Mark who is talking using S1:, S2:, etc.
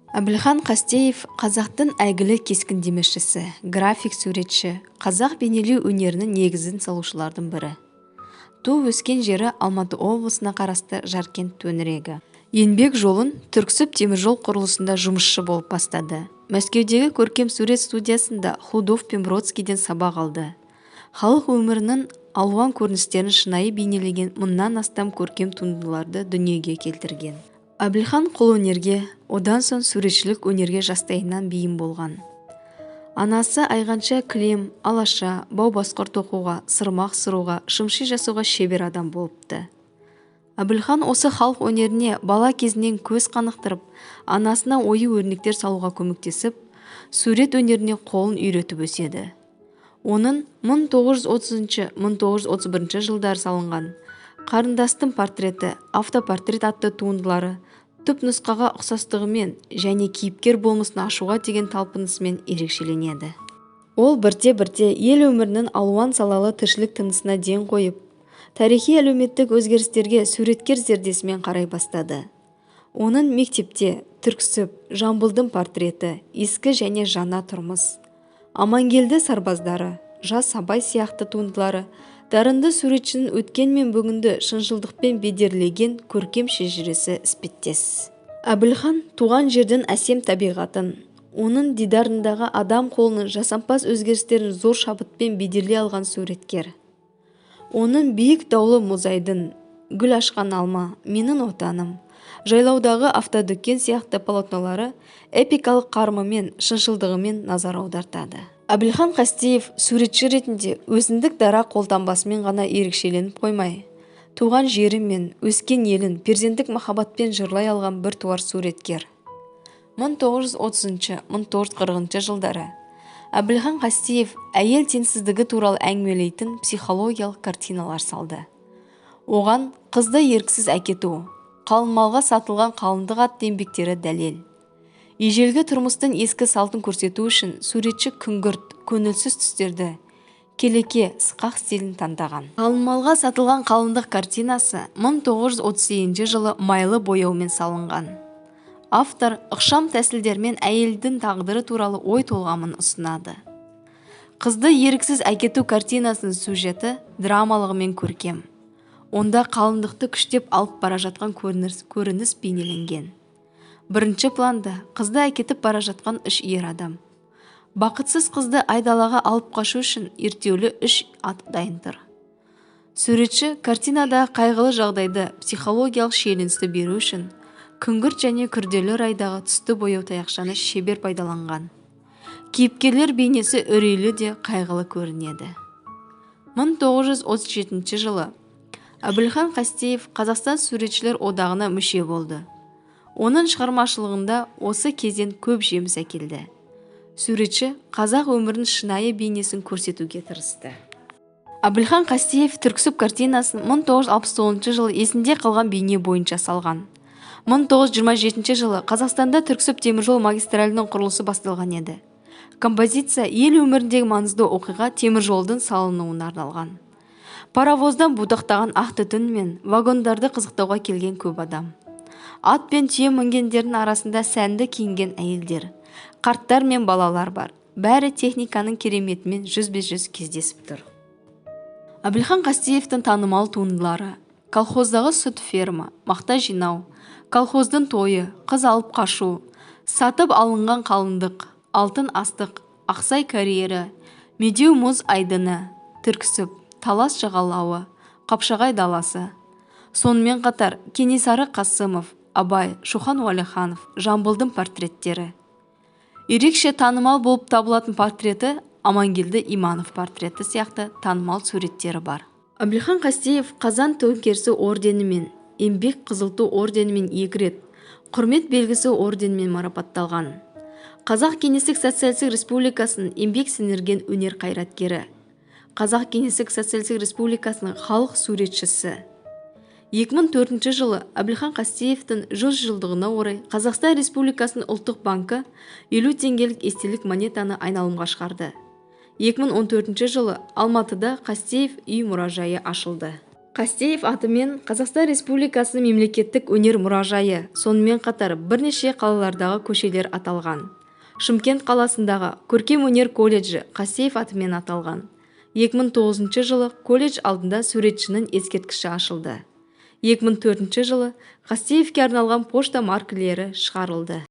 S1: Әбілхан Қастеев қазақтың әйгілі кескіндемешісі, график суретші, қазақ бейнелеу өнерінің негізін салушылардың бірі. Туып өскен жері Алматы облысына қарасты Жаркент төңірегі. Еңбек жолын Түрксіб теміржол құрылысында жұмысшы болып бастады. Мәскеудегі көркем сурет студиясында Худов пен Бродскийден сабақ алды. Халық өмірінің алуан көріністерін шынайы бейнелеген мыңнан астам көркем туындыларды дүниеге келтірген. Әбілхан қолөнерге, одан соң суретшілік өнерге жастайынан бейім болған. Анасы айғанша кілем, алаша, бау-басқыр тоқуға, сырмақ сыруға, шымши жасауға шебер адам болыпты. Әбілхан осы халық өнеріне бала кезінен көз қанықтырып, анасына ою-өрнектер салуға көмектесіп, сурет өнеріне қолын үйретіп өседі. Оның 1930-1931 жылдар салынған қарындастың портреті, автопортрет атты туындылары түп нұсқаға ұқсастығымен және кейіпкер болмысын ашуға деген талпынысымен ерекшеленеді. Ол бірте-бірте ел өмірінің алуан салалы тіршілік тынысына ден қойып, тарихи әлеуметтік өзгерістерге суреткер зердесімен қарай бастады. Оның мектепте Түрксіб, Жамбылдың портреті, ескі және жаңа тұрмыс, Амангелді сарбаздары, жас абай сияқты туындылары дарынды суретшінің өткен мен бүгінді шыншылдықпен бедерлеген көркем шежіресі іспеттес. Әбілхан туған жердің әсем табиғатын, оның дидарындағы адам қолының жасампаз өзгерістерін зор шабытпен бедерлей алған суреткер. Оның биік даулы мұзайдын, гүл ашқан алма, менің отаным, жайлаудағы автодүккен сияқты полотнолары эпикалық қарымымен, шыншылдығымен назар аудартады. Әбілхан Қастеев суретші ретінде өзіндік дара қолтаңбасымен ғана ерекшеленіп қоймай, туған жері мен өскен елін перзенттік махаббатпен жырлай алған бір туар суреткер. 1930-1940 жылдары Әбілхан Қастеев әйел теңсіздігі туралы әңгімелейтін психологиялық картиналар салды. Оған қызды еріксіз әкету, қалың малға сатылған қалыңдық атты еңбектері дәлел. Ежелгі тұрмыстың ескі салтын көрсету үшін суретші күңгірт, көңілсіз түстерді, келеке, сықақ стилін таңдаған. Қалың малға сатылған қалыңдық картинасы 1938 жылы майлы бояумен салынған. Автор ықшам тәсілдермен әйелдің тағдыры туралы ой толғамын ұсынады. Қызды еріксіз әкету картинасының сюжеті драмалығымен көркем. Онда қалыңдықты күштеп алып бара жатқан көрініс бейнеленген. Бірінші планда қызды әкетіп бара жатқан үш ер адам. Бақытсыз қызды айдалаға алып қашу үшін ертеулі үш ат дайын тұр. Суретші картинадағы қайғылы жағдайды психологиялық шиеленісті беру үшін күңгірт және күрделі райдағы түсті бояу таяқшаны шебер пайдаланған. Кейіпкерлер бейнесі үрейлі де қайғылы көрінеді. 1937 жылы Әбілхан Қастеев Қазақстан суретшілер одағына мүше болды. Оның шығармашылығында осы кезден көп жеміс әкелді. Суретші қазақ өмірінің шынайы бейнесін көрсетуге тырысты. Әбілхан Қастеев Түрксіб картинасын 1969 жылы есінде қалған бейне бойынша салған. 1927 жылы Қазақстанда Түрксіб теміржол магистралінің құрылысы басталған еді. Композиция ел өміріндегі маңызды оқиға теміржолдың салынуына арналған. Паровоздан будақтаған ақ түтін мен вагондарды қызықтауға келген көп адам. Ат пен түйе мінгендердің арасында сәнді киінген әйелдер, қарттар мен балалар бар. Бәрі техниканың кереметімен жүзбе-жүз кездесіп тұр. Әбілхан Қастеевтің танымал туындылары: колхоздағы сүт ферма, мақта жинау, колхоздың тойы, қыз алып қашу, сатып алынған қалыңдық, алтын астық, Ақсай карьері, Медеу мұз айдыны, Түрксіб, Талас жағалауы, Қапшағай даласы. Сонымен қатар Кенесары Қасымов, Абай, Шоқан Уәлиханов, Жамбылдың портреттері. Ерекше танымал болып табылатын портреті Амангелді Иманов портреті сияқты танымал суреттері бар. Әбілхан Қастеев Қазан төңкерісі орденімен, Еңбек қызыл ту орденімен 2 рет, құрмет белгісі орденімен марапатталған. Қазақ Кеңестік Социалистік Республикасының еңбек сіңірген өнер қайраткері. Қазақ Кеңестік Социалистік Республикасының халық суретшісі. 2004 жылы Әбілхан Қастеевтің 100 жылдығына орай Қазақстан Республикасының ұлттық банкі 50 теңгелік естелік монетаны айналымға шығарды. 2014 жылы Алматыда Қастеев үй мұражайы ашылды. Қастеев атымен Қазақстан Республикасы мемлекеттік өнер мұражайы, сонымен қатар бірнеше қалалардағы көшелер аталған. Шымкент қаласындағы көркем өнер колледжі Қастеев атымен аталған. 2009 жылы колледж алдында суретшінің ескерткіші ашылды. 2004 жылы Қастеевке арналған пошта маркілері шығарылды.